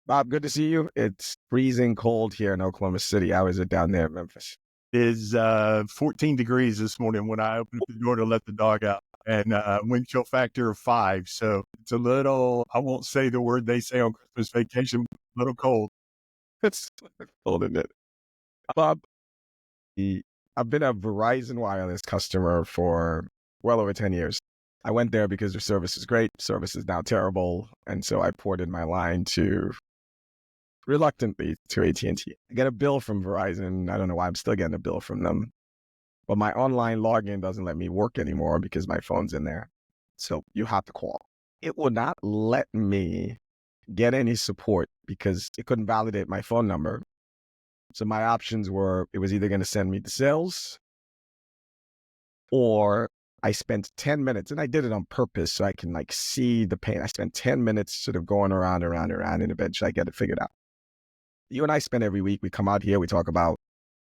Bob, good to see you. It's freezing cold here in Oklahoma City. How is it down there in Memphis? It is 14 degrees this morning when I opened up the door to let the dog out, and wind chill factor of 5. So it's a little, I won't say the word they say on Christmas vacation, a little cold. It's cold, isn't it? Bob, the- I've been a Verizon Wireless customer for well over 10 years. I went there because their service is great. Service is now terrible. And so I ported my line reluctantly to AT&T. I get a bill from Verizon. I don't know why I'm still getting a bill from them. But my online login doesn't let me work anymore because my phone's in there. So you have to call. It will not let me get any support because it couldn't validate my phone number. So my options were, it was either going to send me to sales, or I spent 10 minutes, and I did it on purpose so I can like see the pain. I spent 10 minutes sort of going around, and eventually I get it figured out. You and I spend every week, we come out here, we talk about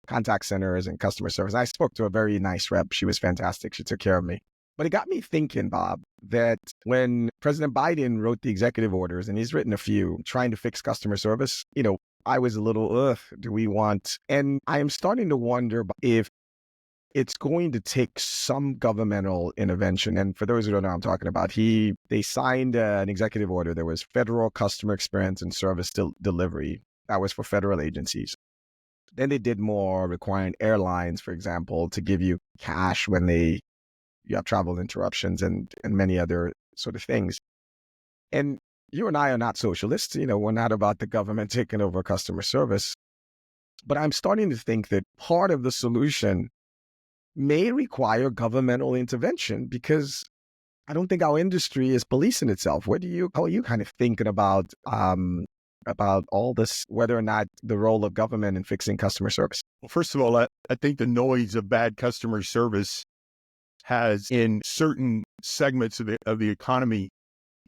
contact centers and customer service. I spoke to a very nice rep. She was fantastic. She took care of me. But it got me thinking, Bob, that when President Biden wrote the executive orders, and he's written a few trying to fix customer service, I was a little, do we want? And I am starting to wonder if it's going to take some governmental intervention. And for those who don't know what I'm talking about, they signed an executive order. There was federal customer experience and service delivery. That was for federal agencies. Then they did more, requiring airlines, for example, to give you cash when you have travel interruptions and many other sort of things. And you and I are not socialists. We're not about the government taking over customer service. But I'm starting to think that part of the solution may require governmental intervention, because I don't think our industry is policing itself. How are you kind of thinking about all this, whether or not the role of government in fixing customer service? Well, first of all, I think the noise of bad customer service has, in certain segments of the economy,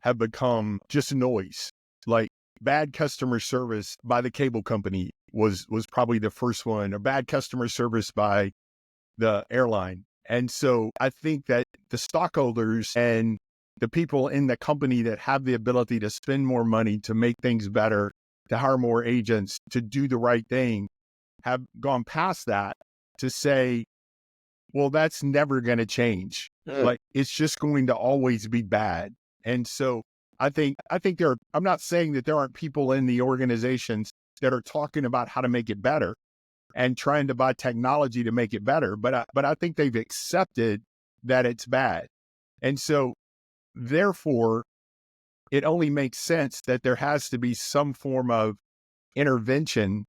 have become just noise. Like bad customer service by the cable company was probably the first one, or bad customer service by the airline. And so I think that the stockholders and the people in the company that have the ability to spend more money to make things better, to hire more agents, to do the right thing, have gone past that to say, well, that's never going to change. Like, it's just going to always be bad. And so I think I'm not saying that there aren't people in the organizations that are talking about how to make it better and trying to buy technology to make it better. But I think they've accepted that it's bad. And so therefore, it only makes sense that there has to be some form of intervention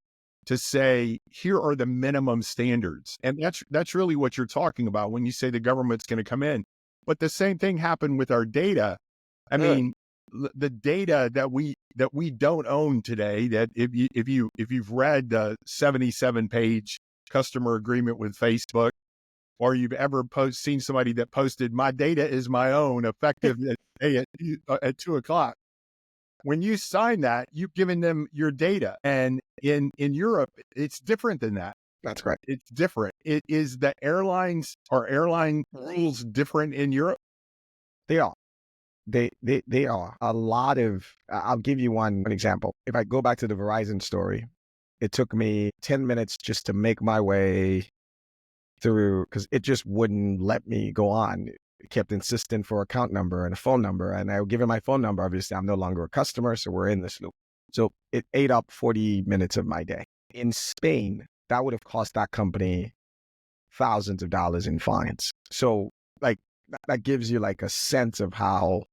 to say, here are the minimum standards. And that's really what you're talking about when you say the government's going to come in. But the same thing happened with our data. I mean, the data that we don't own today, that if you've read the 77-page customer agreement with Facebook, or you've ever seen somebody that posted, my data is my own, effective at 2:00. When you sign that, you've given them your data. And in Europe, it's different than that. That's correct. It's different. It is the airline rules different in Europe? They are. They are. A lot of, I'll give you an example. If I go back to the Verizon story, it took me 10 minutes just to make my way through, because it just wouldn't let me go on. It kept insisting for account number and a phone number. And I would give it my phone number. Obviously, I'm no longer a customer, so we're in this loop. So it ate up 40 minutes of my day. In Spain, that would have cost that company thousands of dollars in fines. So like that gives you like a sense of how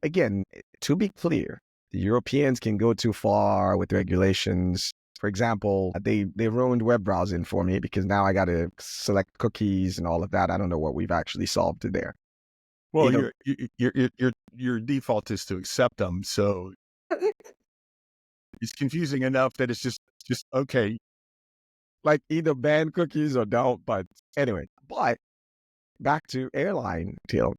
again, to be clear, the Europeans can go too far with regulations. For example, they ruined web browsing for me because now I got to select cookies and all of that. I don't know what we've actually solved there. Well, your default is to accept them. So it's confusing enough that it's just okay. Like either ban cookies or don't. But anyway, back to airline deal.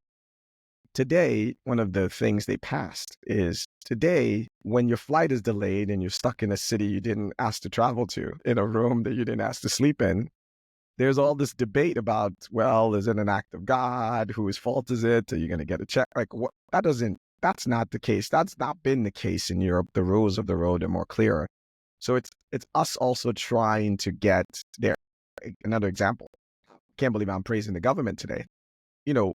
Today, one of the things they passed is today, when your flight is delayed and you're stuck in a city you didn't ask to travel to, in a room that you didn't ask to sleep in, there's all this debate about, well, is it an act of God? Whose fault is it? Are you going to get a check? Like, what? That that's not the case. That's not been the case in Europe. The rules of the road are more clear. So it's us also trying to get there. Another example. Can't believe I'm praising the government today. You know,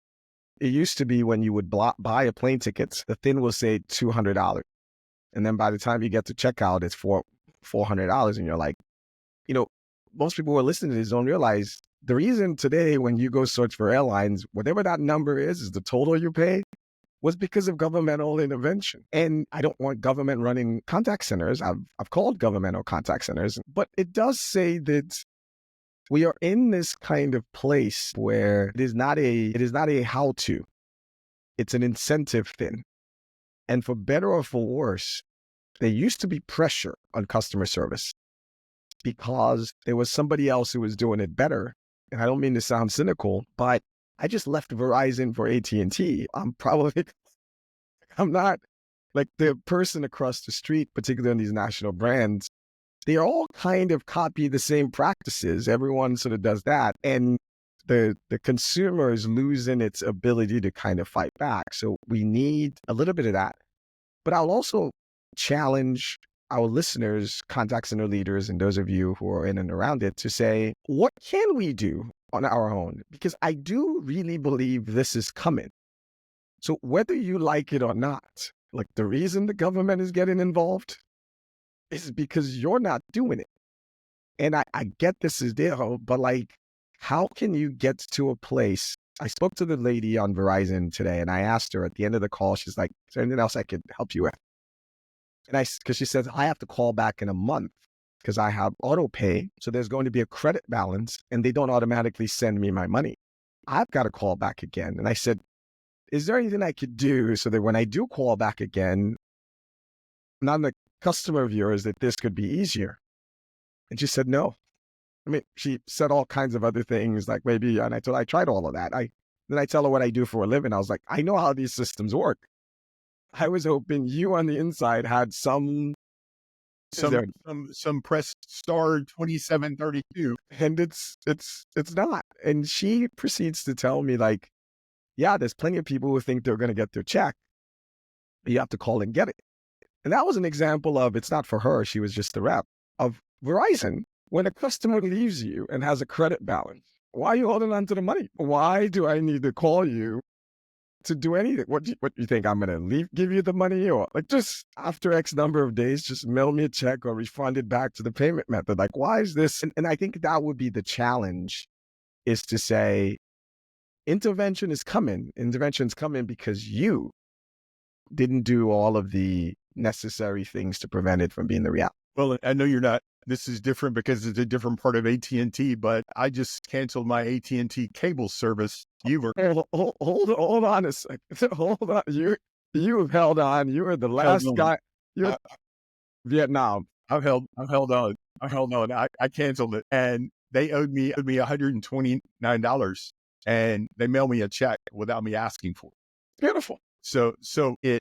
it used to be when you would buy a plane ticket, the thing will say $200. And then by the time you get to checkout, it's $400. And you're like, you know, most people who are listening to this don't realize the reason today when you go search for airlines, whatever that number is the total you pay, was because of governmental intervention. And I don't want government running contact centers. I've called governmental contact centers, but it does say that we are in this kind of place where it is not a how-to. It's an incentive thing. And for better or for worse, there used to be pressure on customer service because there was somebody else who was doing it better. And I don't mean to sound cynical, but I just left Verizon for AT&T. I'm not like the person across the street, particularly on these national brands. They all kind of copy the same practices. Everyone sort of does that. And the consumer is losing its ability to kind of fight back. So we need a little bit of that. But I'll also challenge our listeners, contact center leaders, and those of you who are in and around it to say, what can we do on our own? Because I do really believe this is coming. So whether you like it or not, like the reason the government is getting involved is because you're not doing it. And I get this is there, but like, how can you get to a place? I spoke to the lady on Verizon today and I asked her at the end of the call, she's like, is there anything else I could help you with? And because she says, I have to call back in a month because I have auto pay. So there's going to be a credit balance and they don't automatically send me my money. I've got to call back again. And I said, is there anything I could do so that when I do call back again, not a customer of yours, that this could be easier? And she said, no. I mean, she said all kinds of other things like maybe, and I tried all of that. Then I tell her what I do for a living. I was like, I know how these systems work. I was hoping you on the inside had some press star 2732. And it's not. And she proceeds to tell me like, yeah, there's plenty of people who think they're going to get their check, but you have to call and get it. And that was an example of, it's not for her, she was just the rep, of Verizon. When a customer leaves you and has a credit balance, why are you holding on to the money? Why do I need to call you to do anything? What do you think? I'm going to give you the money, or like just after X number of days, just mail me a check or refund it back to the payment method? Like, why is this? And I think that would be the challenge, is to say, intervention is coming. Intervention's coming because you didn't do all of the necessary things to prevent it from being the reality. Well, I know you're not. This is different because it's a different part of AT&T, but I just canceled my AT&T cable service. You were hold on a second. Hold on. You have held on. You were the last guy. You're Vietnam. I've held on. I canceled it, and they owed me $129, and they mailed me a check without me asking for it. Beautiful. So it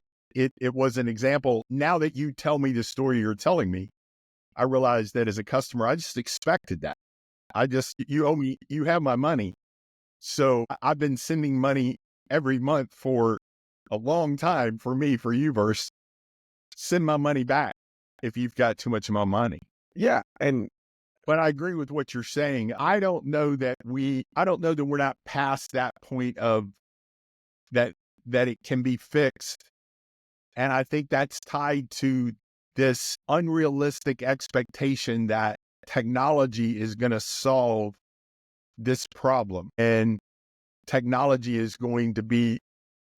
was an example. Now that you tell me the story you're telling me, I realized that as a customer, I just expected that. You owe me, you have my money. So I've been sending money every month for a long time for you, Verse. Send my money back if you've got too much of my money. Yeah. But I agree with what you're saying. I don't know that we're not past that point of that it can be fixed. And I think that's tied to this unrealistic expectation that technology is going to solve this problem. And technology is going to be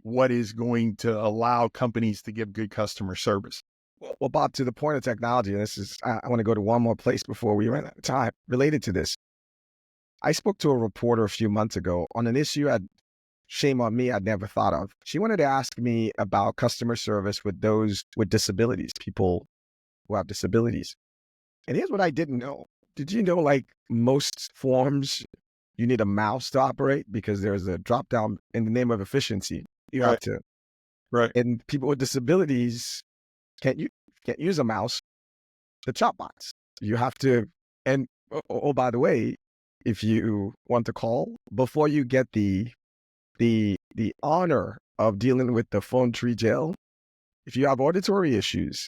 what is going to allow companies to give good customer service. Well, Bob, to the point of technology, and I want to go to one more place before we run out of time related to this. I spoke to a reporter a few months ago on an issue shame on me, I'd never thought of. She wanted to ask me about customer service with those with disabilities, people who have disabilities. And here's what I didn't know. Did you know, like most forms, you need a mouse to operate because there's a drop down in the name of efficiency. You have to. Right. And people with disabilities can't use a mouse, the chop box. You have to, and by the way, if you want to call, before you get the honor of dealing with the phone tree jail, if you have auditory issues,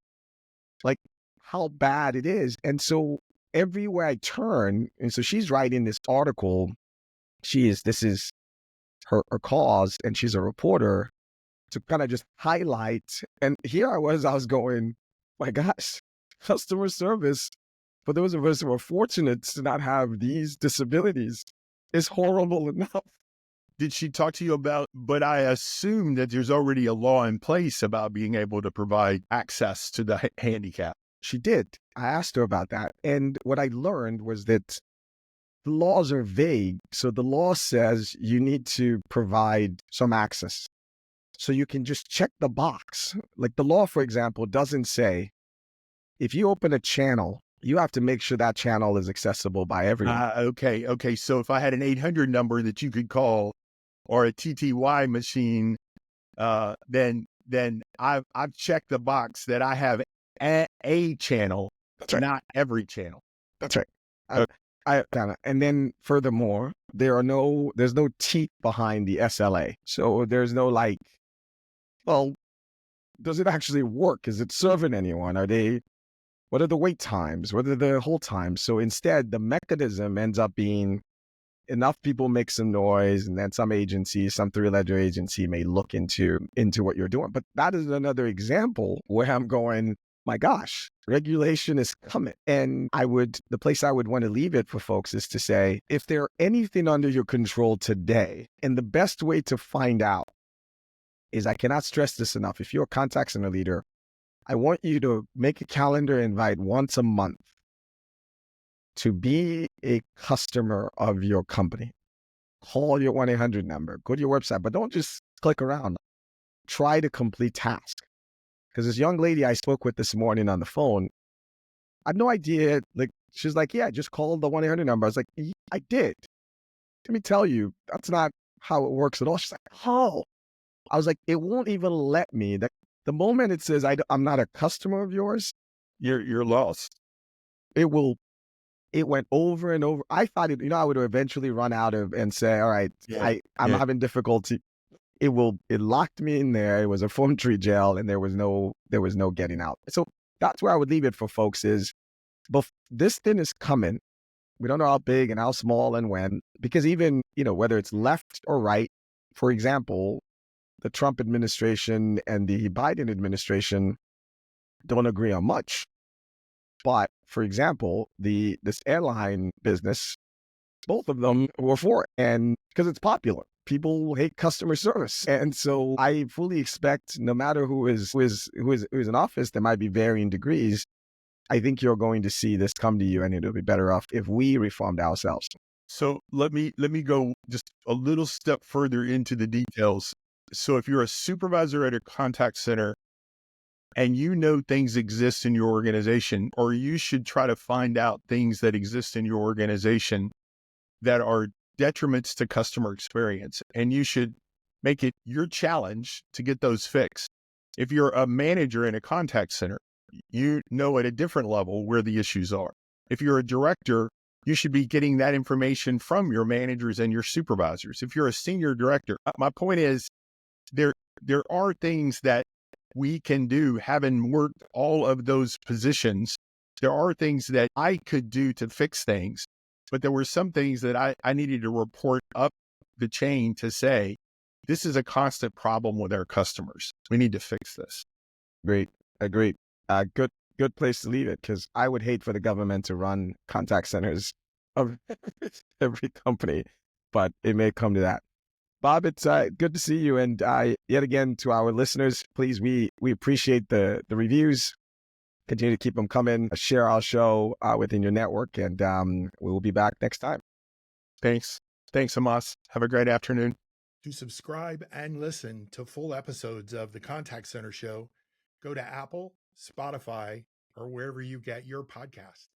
like how bad it is. And so everywhere I turn, and so she's writing this article. This is her cause, and she's a reporter to kind of just highlight. And here I was going, my gosh, customer service for those of us who are fortunate to not have these disabilities is horrible enough. Did she talk to you about, but I assume that there's already a law in place about being able to provide access to the handicap. She did. I asked her about that. And what I learned was that the laws are vague. So the law says you need to provide some access. So you can just check the box. Like the law, for example, doesn't say if you open a channel, you have to make sure that channel is accessible by everyone. Okay. So if I had an 800 number that you could call or a TTY machine, then I've checked the box that I have a channel, That's right. not every channel. That's right. And then furthermore, there's no teeth behind the SLA. So there's no like, well, does it actually work? Is it serving anyone? What are the wait times? What are the hold times? So instead, the mechanism ends up being enough people make some noise, and then some agency, some three-letter agency may look into what you're doing. But that is another example where I'm going, my gosh, regulation is coming. And the place I would want to leave it for folks is to say, if there's anything under your control today, and the best way to find out is, I cannot stress this enough, if you're a contact center leader, I want you to make a calendar invite once a month to be a customer of your company. Call your 1-800 number, go to your website, but don't just click around. Try to complete tasks. Because this young lady I spoke with this morning on the phone, I had no idea. Like, she's like, yeah, just call the 1-800 number. I was like, I did. Let me tell you, that's not how it works at all. She's like, oh. I was like, it won't even let me. The moment it says I'm not a customer of yours, You're lost. it went over and over. I thought I would eventually run out of and say, all right, I'm having difficulty. It locked me in there. It was a voluntary jail, and there was no getting out. So that's where I would leave it for folks is, but this thing is coming. We don't know how big and how small and when, because even, whether it's left or right, for example, the Trump administration and the Biden administration don't agree on much. But for example, this airline business, both of them were for it, and because it's popular. People hate customer service, and so I fully expect, no matter who is in office, there might be varying degrees. I think you're going to see this come to you, and it'll be better off if we reformed ourselves. So let me go just a little step further into the details. So if you're a supervisor at a contact center and things exist in your organization, or you should try to find out things that exist in your organization that are detriments to customer experience, and you should make it your challenge to get those fixed. If you're a manager in a contact center, at a different level where the issues are. If you're a director, you should be getting that information from your managers and your supervisors. If you're a senior director, my point is there are things that we can do, having worked all of those positions. There are things that I could do to fix things, but there were some things that I needed to report up the chain to say, this is a constant problem with our customers. We need to fix this. Great. Agreed. Good place to leave it, because I would hate for the government to run contact centers of every company, but it may come to that. Bob, it's good to see you. And yet again, to our listeners, please, we appreciate the reviews. Continue to keep them coming. Share our show within your network, and we will be back next time. Thanks, Amos. Have a great afternoon. To subscribe and listen to full episodes of the Contact Center Show, go to Apple, Spotify, or wherever you get your podcast.